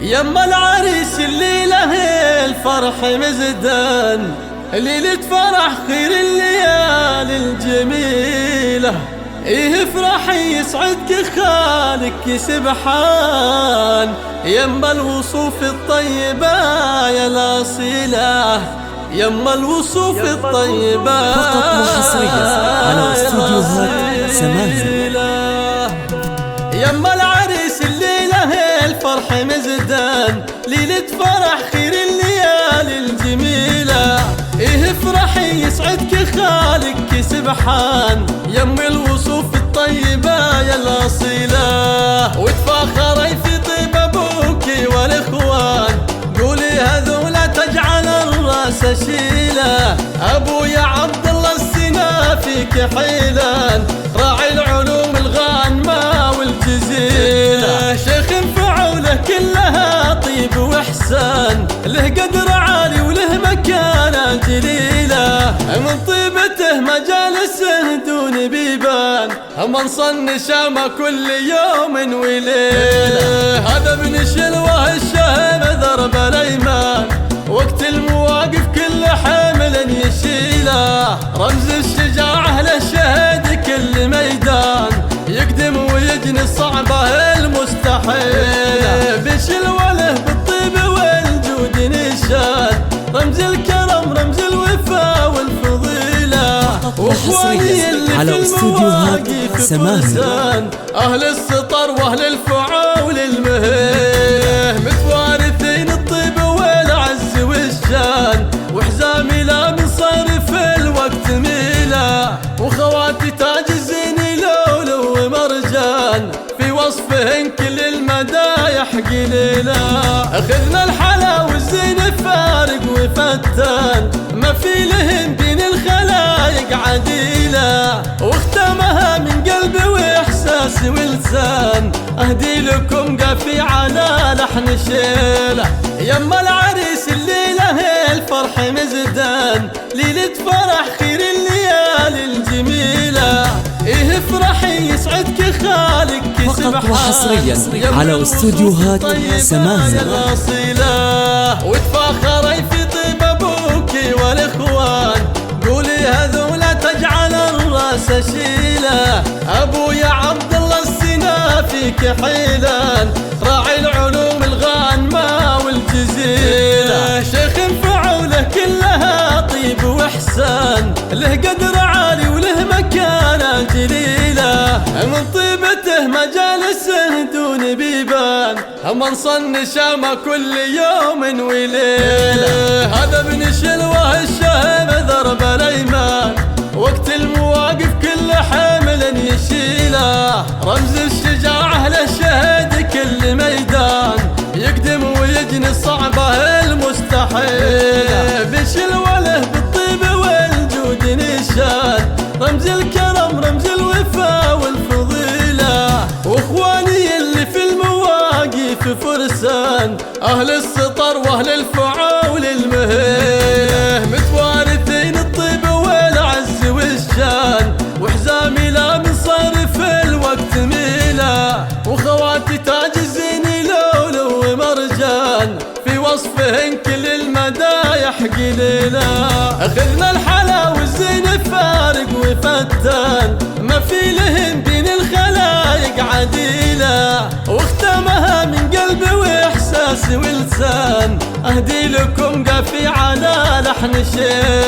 يما العريس الليلة الفرح مزدان، ليلة فرح خير الليالي الجميلة. ايه افرحي يسعدك خالك سبحان، يما الوصوف الطيبة يا الأصيلة، يما الوصوف الطيبة فقط وحصريا على استوديوهات سماهر. يما العريس الليلة الفرح مزدان، ليلة فرح خير الليالي الجميلة. ايه افرحي يسعدك خالك سبحان، يما الوصوف الطيبة يا الأصيلة. وتفاخري في طيب ابوكي والاخوان، قولي هذولا تجعل الراس شيله. ابويا عبد الله السنا فيك حيلان، راعي العلوم الغانمة والجزيلة. شيخ فعوله كلها طيب واحسان، له قدر عالي وله مكانة جليلة. من طيبته مجالسه دون بيبان، من صن شامه كل يوم وليله. هذا ابن شلوه الشهم ضرب الايمان، وقت المواقف كل حامل يشيله. رمز الشجاعة للشهد كل ميدان، يقدم ويجني الصعبة المستحيلة. بشلوه له بالطيب والجود نشان، رمز الكرم رمز الوفاء والفضيلة. واخواني اللي في المواقف فرسان، اهل السطر واهل الفعول المهيه، متوارثين الطيب والعز والشان. وحزامي لا من صارف الوقت ميله، وخواتي تاج الزين لولو ومرجان، في وصفهن كل المدايح قليله. اخذنا الحلا والزين فارق وفتان، ما في لهن بين الخلايق عديله. واختمها من قلبي واحساسي ولسان، اهدي لكم قافي على لحن شيله. يما العريس الليله الفرح مزدان، ليله فرح خير الليالي الجميله. ايه افرحي يسعدك خالك فقط وحصريا على استوديوهات سماهر. وتفاخري في طيب ابوكي والاخوان، قولي هذولا تجعل الراس شيله. ابويا عبد الله السنا فيك حيلان، راعي العلوم الغانمة والجزيلة. شيخ فعوله كلها طيب واحسان، له قدر عالي وله مكانة جليلة. من طيبته مجالسه دون بيبان، من صن شامه كل يوم وليله. هذا ابن شلوه الشهم ضرب الايمان، وقت المواقف كل حامل يشيله. رمز الشجاعة للشهد كل ميدان، يقدم ويجني الصعبة المستحيلة. بشلوه له بالطيب والجود نشان، رمز الكرم رمز الوفاء والفضيلة. واخواني اللي في المواقف فرسان، اهل السطر واهل الفعول المهيه، متوارثين الطيب والعز والشان. وحزامي لا من صارف الوقت ميله، وخواتي تاج الزين لولو ومرجان، في وصفهن كل المدايح قليله. اخذنا الحلا والزين فارق وفتان، ما في لهن بين الخلايق عديله. واختمها من قلبي واحساسي ولسان، اهدي لكم قافي على لحن شيله.